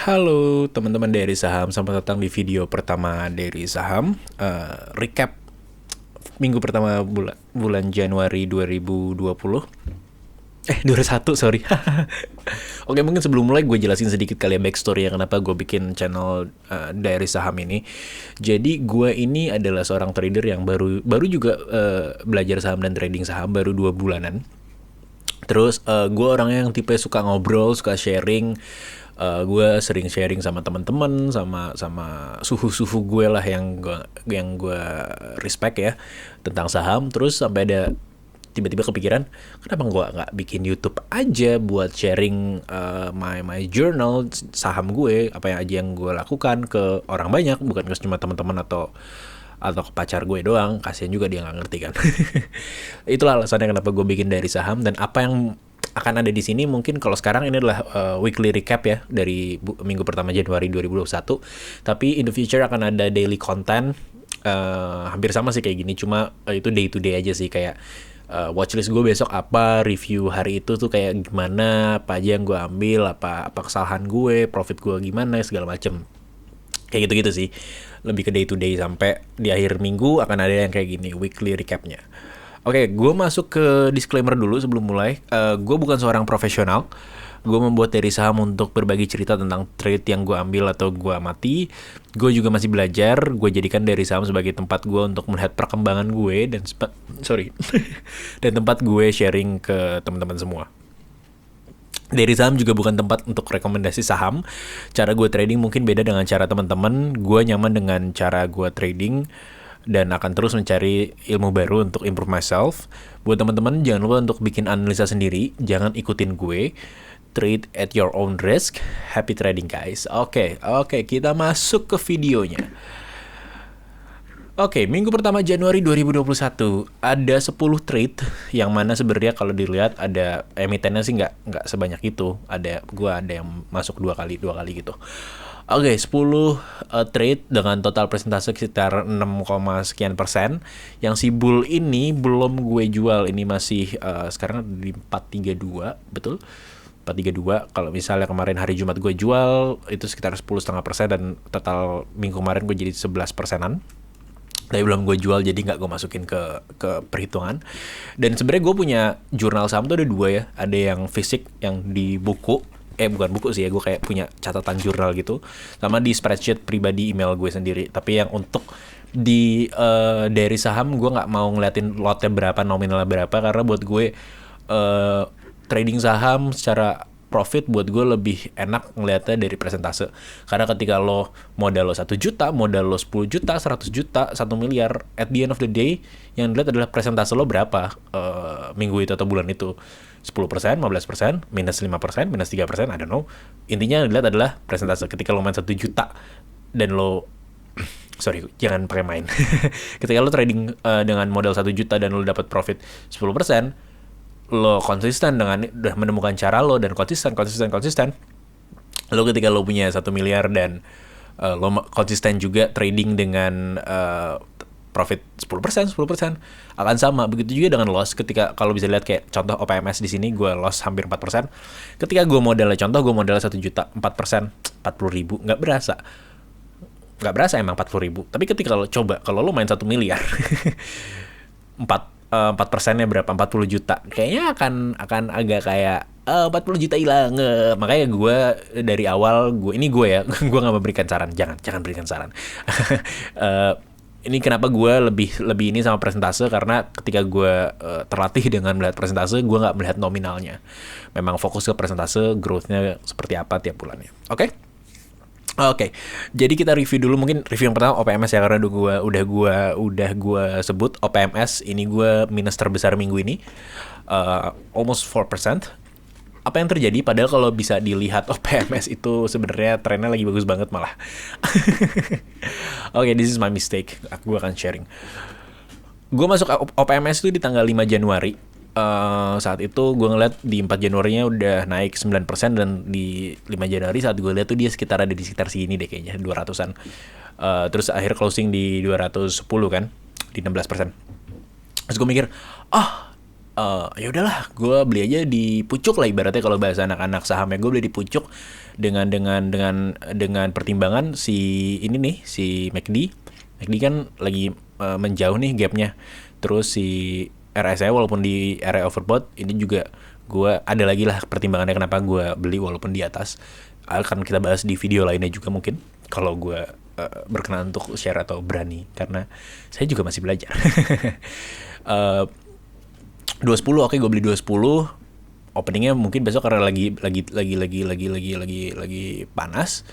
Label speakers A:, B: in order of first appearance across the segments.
A: Halo teman-teman dari saham, selamat datang di video pertama dari saham. Recap minggu pertama bulan Januari 2020. 21, sorry. Oke, mungkin sebelum mulai gue jelasin sedikit kali ya backstory ya kenapa gue bikin channel dari saham ini. Jadi gue ini adalah seorang trader yang baru juga belajar saham dan trading saham baru 2 bulanan. Terus gue orangnya yang tipe suka ngobrol, suka sharing. Gue sering sharing sama teman-teman, sama suhu gue lah yang gue respect ya tentang saham. Terus sampai ada tiba-tiba kepikiran, kenapa gue nggak bikin YouTube aja buat sharing my journal saham gue, apa yang aja yang gue lakukan ke orang banyak, bukan cuma teman-teman atau ke pacar gue doang. Kasian juga dia nggak ngerti kan. Itulah alasannya kenapa gue bikin dari saham. Dan apa yang akan ada di sini, mungkin kalau sekarang ini adalah weekly recap ya dari minggu pertama Januari 2021, tapi in the future akan ada daily content, hampir sama sih kayak gini, cuma itu day to day aja sih, kayak watchlist gue besok apa, review hari itu tuh kayak gimana, apa aja yang gue ambil, apa kesalahan gue, profit gue gimana, segala macem. Kayak gitu-gitu sih, lebih ke day to day, sampai di akhir minggu akan ada yang kayak gini, weekly recapnya. Oke, gue masuk ke disclaimer dulu sebelum mulai. Gue bukan seorang profesional. Gue membuat dari saham untuk berbagi cerita tentang trade yang gue ambil atau gue amati. Gue juga masih belajar. Gue jadikan dari saham sebagai tempat gue untuk melihat perkembangan gue dan dan tempat gue sharing ke teman-teman semua. Dari saham juga bukan tempat untuk rekomendasi saham. Cara gue trading mungkin beda dengan cara teman-teman. Gue nyaman dengan cara gue trading dan akan terus mencari ilmu baru untuk improve myself. Buat teman-teman, jangan lupa untuk bikin analisa sendiri, jangan ikutin gue. Trade at your own risk. Happy trading guys. Oke, kita masuk ke videonya. Oke, minggu pertama Januari 2021 ada 10 trade yang mana sebenarnya kalau dilihat ada emitennya sih nggak sebanyak itu. Ada yang masuk dua kali gitu. Oke, 10 trade dengan total persentase sekitar 6, sekian persen. Yang si bull ini belum gue jual, ini masih sekarang di 432, betul? 432. Kalau misalnya kemarin hari Jumat gue jual itu sekitar 10,5% dan total minggu kemarin gue jadi 11%-an. Tapi belum gue jual, jadi nggak gue masukin ke perhitungan. Dan sebenarnya gue punya jurnal saham tuh ada 2 ya. Ada yang fisik yang di buku, bukan buku sih ya, gue kayak punya catatan jurnal gitu, sama di spreadsheet pribadi email gue sendiri. Tapi yang untuk di dari saham gue nggak mau ngeliatin lotnya berapa, nominalnya berapa, karena buat gue trading saham secara profit buat gue lebih enak ngeliatnya dari persentase. Karena ketika lo modal lo 1 juta, modal lo 10 juta, 100 juta, 1 miliar, at the end of the day yang dilihat adalah persentase lo berapa minggu itu atau bulan itu. 10%, 15%, minus 5%, minus 3%, I don't know. Intinya yang dilihat adalah persentase. Ketika lo main 1 juta dan lo sorry, jangan pakai main. Ketika lo trading dengan modal 1 juta dan lo dapat profit 10%, lo konsisten dengan udah menemukan cara lo dan konsisten. Lo ketika lo punya 1 miliar dan lo konsisten juga trading dengan profit 10% akan sama. Begitu juga dengan loss. Ketika kalau bisa lihat kayak contoh OPMS di sini, gue loss hampir 4%. Ketika gue modalnya 1 juta, 4%, 40.000, nggak berasa emang 40.000. Tapi ketika lo coba, kalau lo main 1 miliar 4%-nya berapa? 40 juta. Kayaknya akan agak kayak 40 juta hilang. Makanya gue dari awal gue nggak memberikan saran. Jangan berikan saran. Ini kenapa gue lebih ini sama persentase, karena ketika gue terlatih dengan melihat persentase, gue nggak melihat nominalnya. Memang fokus ke persentase, growth-nya seperti apa tiap bulannya. Oke, jadi kita review dulu, mungkin review yang pertama OPMS ya, karena udah gue sebut OPMS ini gue minus terbesar minggu ini, almost 4%. Apa yang terjadi? Padahal kalau bisa dilihat OPMS itu sebenarnya trennya lagi bagus banget malah. Oke, this is my mistake. Gue akan sharing. Gue masuk OPMS itu di tanggal 5 Januari. Saat itu gue ngeliat di 4 Januarinya udah naik 9%, dan di 5 Januari saat gue lihat tuh dia ada di sekitar sini deh kayaknya, 200-an. Terus akhir closing di 210 kan, di 16%. Terus gue mikir, Ya udahlah, gue beli aja di pucuk lah ibaratnya kalau bahasa anak-anak sahamnya, gue beli di pucuk dengan pertimbangan si ini nih, si McD kan lagi menjauh nih gapnya. Terus si RSI walaupun di area overbought, ini juga gue ada lagi lah pertimbangannya kenapa gue beli walaupun di atas. Akan kita bahas di video lainnya juga mungkin kalau gue berkenan untuk share atau berani, karena saya juga masih belajar. 210, oke, gue beli 210. Openingnya mungkin besok karena lagi panas,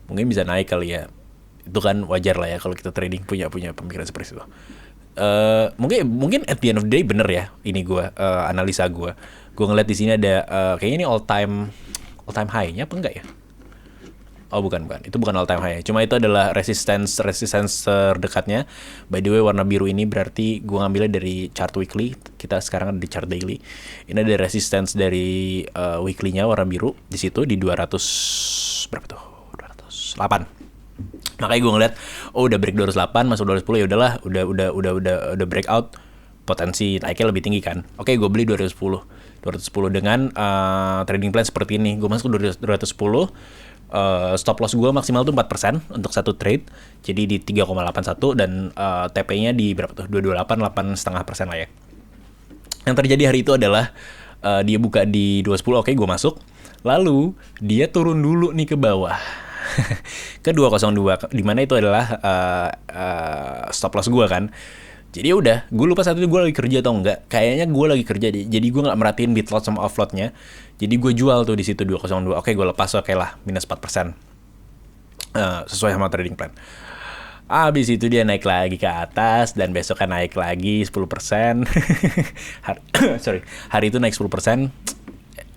A: mungkin bisa naik kali ya. Itu kan wajar lah ya kalau kita trading punya pemikiran seperti itu. Mungkin at the end of the day bener ya ini gue analisa gue ngeliat di sini ada kayaknya ini all time high-nya apa enggak ya? Oh bukan, itu bukan all time high. Cuma itu adalah resistance terdekatnya. By the way, warna biru ini berarti gue ngambilnya dari chart weekly. Kita sekarang ada di chart daily. Ini ada resistance dari weekly-nya warna biru di situ di 200 berapa tuh? 208. Makanya gue ngeliat, udah break 208 masuk 210, ya udahlah, udah breakout, potensi naiknya lebih tinggi kan. Oke, gue beli 210 dengan trading plan seperti ini. Gue masuk 210. Stop loss gue maksimal tuh 4% untuk satu trade, jadi di 3,81 dan TP-nya di berapa tuh? 228, 8,5% lah ya. Yang terjadi hari itu adalah dia buka di 210, oke gue masuk. Lalu dia turun dulu nih ke bawah ke 202, di mana itu adalah stop loss gue kan. Jadi udah, gue lupa saat itu gue lagi kerja atau enggak. Kayaknya gue lagi kerja deh. Jadi gue nggak merhatiin bid lot sama off lotnya. Jadi gue jual tuh di situ 202. Oke, gue lepas, oke lah, minus 4%. Sesuai sama trading plan. Abis itu dia naik lagi ke atas dan besoknya naik lagi 10%. Hari itu naik 10%.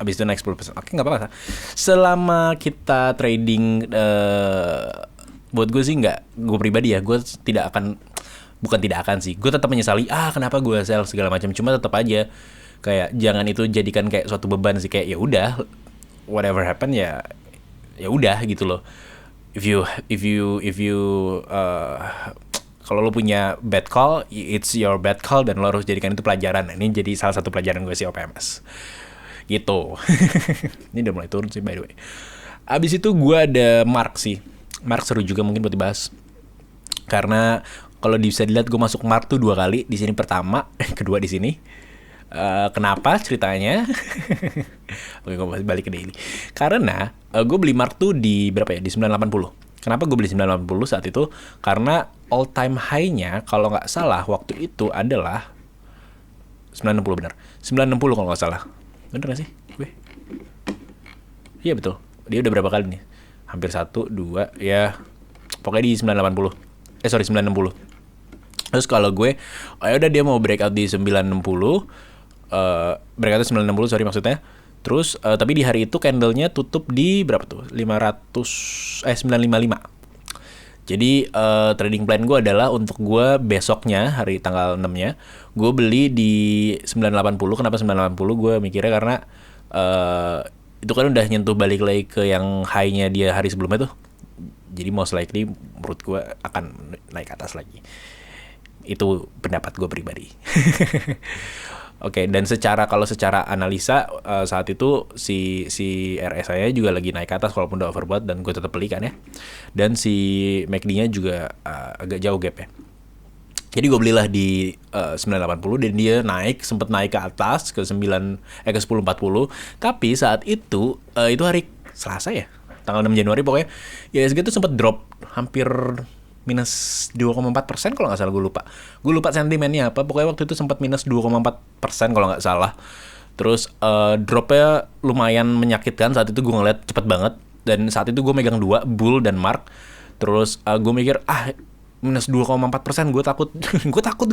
A: Abis itu naik 10%. Oke, nggak apa-apa. Selama kita trading, buat gue sih nggak, gue pribadi ya, gue tidak akan. Bukan tidak akan sih, gue tetap menyesali kenapa gue sell segala macam. Cuma tetap aja kayak jangan itu jadikan kayak suatu beban sih, kayak ya udah whatever happen ya udah gitu loh. If you kalau lo punya bad call, it's your bad call dan lo harus jadikan itu pelajaran. Ini jadi salah satu pelajaran gue sih OPMS gitu. Ini udah mulai turun sih by the way. Abis itu gue ada Mark seru juga mungkin buat dibahas, karena kalau bisa dilihat gue masuk Mark tuh 2 kali, di sini pertama, kedua di sini. Kenapa ceritanya? Oke, gue masih balik ke daily. Karena gue beli Mark tuh di berapa ya? Di 980. Kenapa gue beli 980 saat itu? Karena all time high-nya kalau nggak salah waktu itu adalah 960 benar. 960 kalau nggak salah. Bener nggak sih? Iya betul. Dia udah berapa kali nih? Hampir 1, 2, ya. Pokoknya di 960. 960. Terus kalau gue, udah dia mau breakout di 960, breakout 960 maksudnya. Terus tapi di hari itu candlenya tutup di berapa tuh? 955. Jadi trading plan gue adalah untuk gue besoknya hari tanggal 6-nya, gue beli di 980. Kenapa 980? Gue mikirnya karena itu kan udah nyentuh balik lagi ke yang high-nya dia hari sebelumnya tuh. Jadi most likely menurut gue akan naik ke atas lagi. Itu pendapat gue pribadi. Oke, dan kalau secara analisa saat itu si RSI juga lagi naik ke atas walaupun udah overbought dan gue tetap beli kan ya. Dan si MACD-nya juga agak jauh gap ya. Jadi gue belilah di 980 dan dia sempat naik ke atas ke 1040. Tapi saat itu hari Selasa ya, tanggal 6 Januari pokoknya. Ya ISG itu sempat drop hampir minus 2,4% kalau nggak salah, gue lupa sentimennya apa. Pokoknya waktu itu sempat minus 2,4% kalau nggak salah. Terus dropnya lumayan menyakitkan. Saat itu gue ngeliat cepet banget, dan saat itu gue megang 2, Bull dan Mark. Terus gue mikir minus 2,4%, gue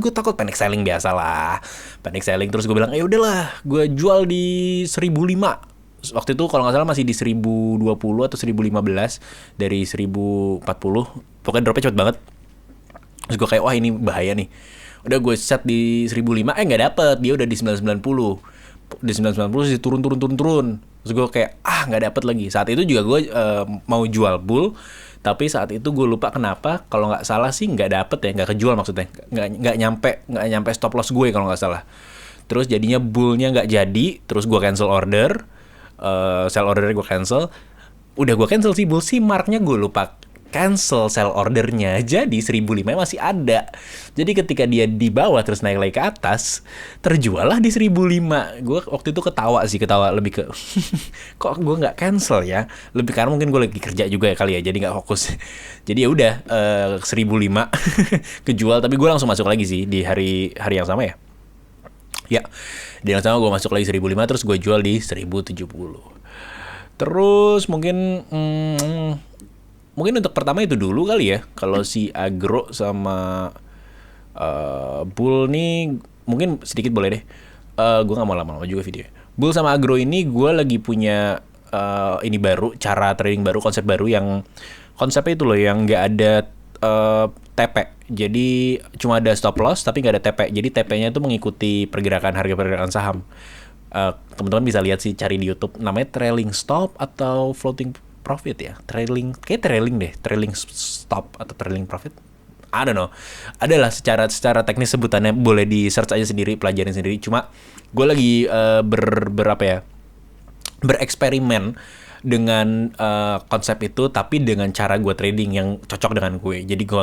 A: takut panic selling biasa lah, panic selling. Terus gue bilang udahlah, gue jual di 1.005. Waktu itu kalau nggak salah masih di 1.020 atau 1.015 dari 1.040. Pokoknya dropnya cepet banget. Terus gue kayak ini bahaya nih. Udah gue set di 1.005, nggak dapet. Dia udah di 990. Di 990 sih turun. Terus gue kayak nggak dapet lagi. Saat itu juga gue mau jual Bull, tapi saat itu gue lupa kenapa. Kalau nggak salah sih nggak dapet ya, nggak kejual maksudnya. Nggak nyampe stop loss gue kalau nggak salah. terus jadinya bullnya nggak jadi, terus gue cancel order, sell ordernya gue cancel, udah gue cancel sih bull, si marknya gue lupa cancel sell ordernya, jadi 1.005 masih ada. Jadi ketika dia di bawah terus naik lagi ke atas, terjual lah di 1.005. Gue waktu itu ketawa lebih ke kok gue nggak cancel ya, lebih karena mungkin gue lagi kerja juga ya kali ya, jadi nggak fokus. Jadi ya udah 1.005 kejual, tapi gue langsung masuk lagi sih di hari yang sama ya. Ya, di yang sama gue masuk lagi 1.005, terus gue jual di 1.070. Terus mungkin untuk pertama itu dulu kali ya. Kalau si agro sama bull nih mungkin sedikit boleh deh. Gue gak mau lama-lama juga video. Bull sama agro ini gue lagi punya ini baru, cara trading baru, konsep baru yang konsepnya itu loh yang gak ada TP. Jadi cuma ada stop loss tapi gak ada TP. Jadi TP-nya itu mengikuti pergerakan saham. Teman-teman bisa lihat sih, cari di YouTube, namanya trailing stop atau floating profit ya, trailing stop atau trailing profit, I don't know. Adalah secara teknis sebutannya, boleh di search aja sendiri, pelajarin sendiri. Cuma gue lagi bereksperimen dengan konsep itu, tapi dengan cara gue trading yang cocok dengan gue. Jadi gue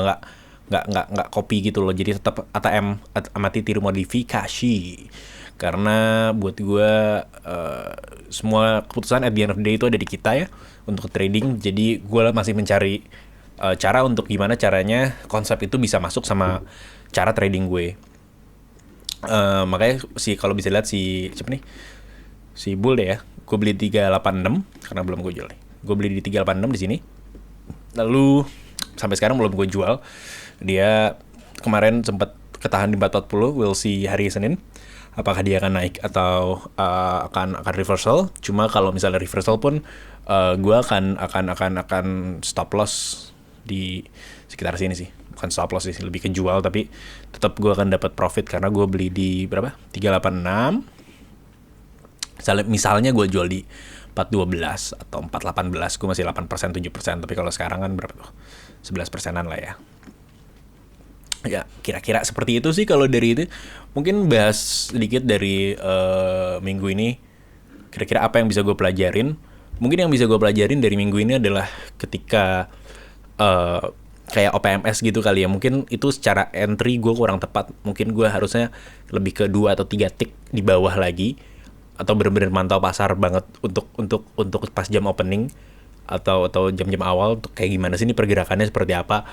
A: nggak copy gitu loh. Jadi tetap ATM, amati tiru modifikasi. Karena buat gue semua keputusan at the end of the day itu ada di kita ya untuk trading. Jadi gue masih mencari cara untuk gimana caranya konsep itu bisa masuk sama cara trading gue. Makanya kalau bisa lihat si bull deh ya, gue beli 386 karena belum gue jual nih. Gue beli di 386 di sini, lalu sampai sekarang belum gue jual. Dia kemarin sempat ketahan di 440. We'll see hari Senin apakah dia akan naik atau akan reversal. Cuma kalau misalnya reversal pun gue akan stop loss di sekitar sini sih. Bukan stop loss sih, lebih ke jual, tapi tetap gue akan dapat profit karena gue beli di berapa? 386. Misalnya gue jual di 412 atau 418, gue masih 8%, 7%. Tapi kalau sekarang kan berapa tuh? 11%-an lah ya. Ya, kira-kira seperti itu sih kalau dari itu. Mungkin bahas sedikit dari minggu ini. Kira-kira apa yang bisa gue pelajarin? Mungkin yang bisa gue pelajarin dari minggu ini adalah ketika kayak OPMS gitu kali ya. Mungkin itu secara entry gue kurang tepat. Mungkin gue harusnya lebih ke 2 atau 3 tick di bawah lagi. Atau benar-benar mantau pasar banget untuk pas jam opening. Atau jam-jam awal. Untuk kayak gimana sih ini pergerakannya seperti apa.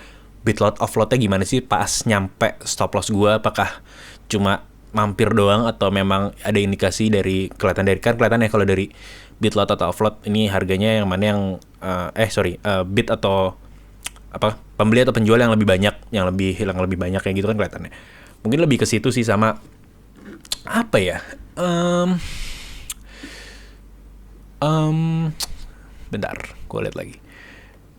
A: Bitlot offloadnya gimana sih pas nyampe stop loss gue, apakah cuma mampir doang atau memang ada indikasi kelihatan ya kalau dari bitlot atau offload ini harganya yang mana yang bid atau apa, pembeli atau penjual yang lebih banyak, yang lebih banyak kayak gitu kan kelihatannya. Mungkin lebih ke situ sih, sama apa ya, bentar gue lihat lagi.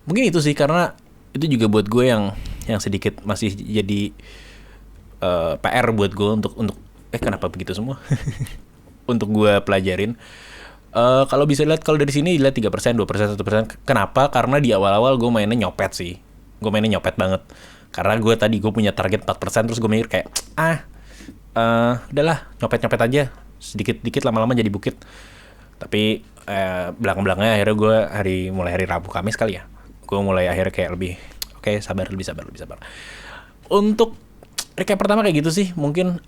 A: Mungkin itu sih, karena itu juga buat gue yang sedikit masih jadi PR buat gue untuk kenapa begitu semua untuk gue pelajarin. Kalau bisa lihat, kalau dari sini dilihat 3%, 2%, 1%. Kenapa? Karena di awal-awal gue mainnya nyopet sih. Gue mainnya nyopet banget. Karena gue punya target 4%, terus gue mikir kayak udahlah nyopet aja, sedikit-dikit lama-lama jadi bukit. Tapi belakang-belakangnya akhirnya gue mulai hari Rabu Kamis kali ya, gue mulai akhirnya kayak lebih sabar. Untuk recap pertama kayak gitu sih. Mungkin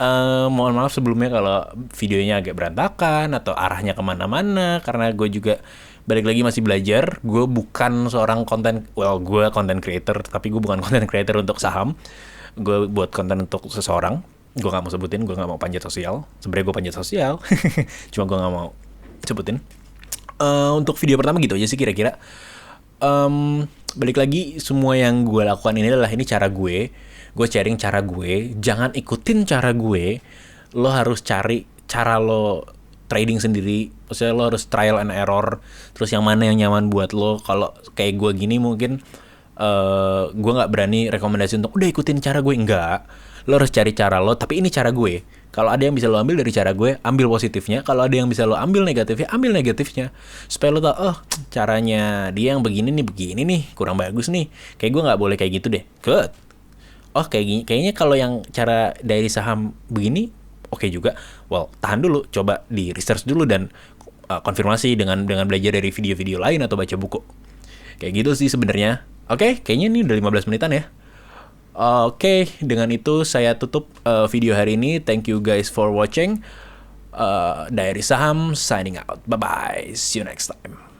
A: mohon maaf sebelumnya kalau videonya agak berantakan atau arahnya kemana-mana, karena gue juga balik lagi masih belajar. Gue bukan seorang gue content creator, tapi gue bukan content creator untuk saham. Gue buat konten untuk seseorang. Gue gak mau sebutin, gue gak mau panjat sosial. Sebenarnya gue panjat sosial, cuma gue gak mau sebutin. Untuk video pertama gitu aja sih kira-kira. Balik lagi, semua yang gue lakukan ini cara gue sharing cara gue. Jangan ikutin cara gue, lo harus cari cara lo trading sendiri. Maksudnya lo harus trial and error, terus yang mana yang nyaman buat lo. Kalau kayak gue gini mungkin gue gak berani rekomendasi untuk udah ikutin cara gue, enggak. Lo harus cari cara lo, tapi ini cara gue. Kalau ada yang bisa lo ambil dari cara gue, ambil positifnya. Kalau ada yang bisa lo ambil negatifnya, ambil negatifnya. Supaya lo tau, caranya dia yang begini nih, kurang bagus nih. Kayak gue gak boleh kayak gitu deh. Good. Kayaknya kalau yang cara dari saham begini, oke juga, well, tahan dulu, coba di research dulu dan konfirmasi dengan belajar dari video-video lain atau baca buku. Kayak gitu sih sebenarnya. Oke, kayaknya ini udah 15 menitan ya. Oke, dengan itu saya tutup video hari ini. Thank you guys for watching. Diary Saham signing out. Bye-bye. See you next time.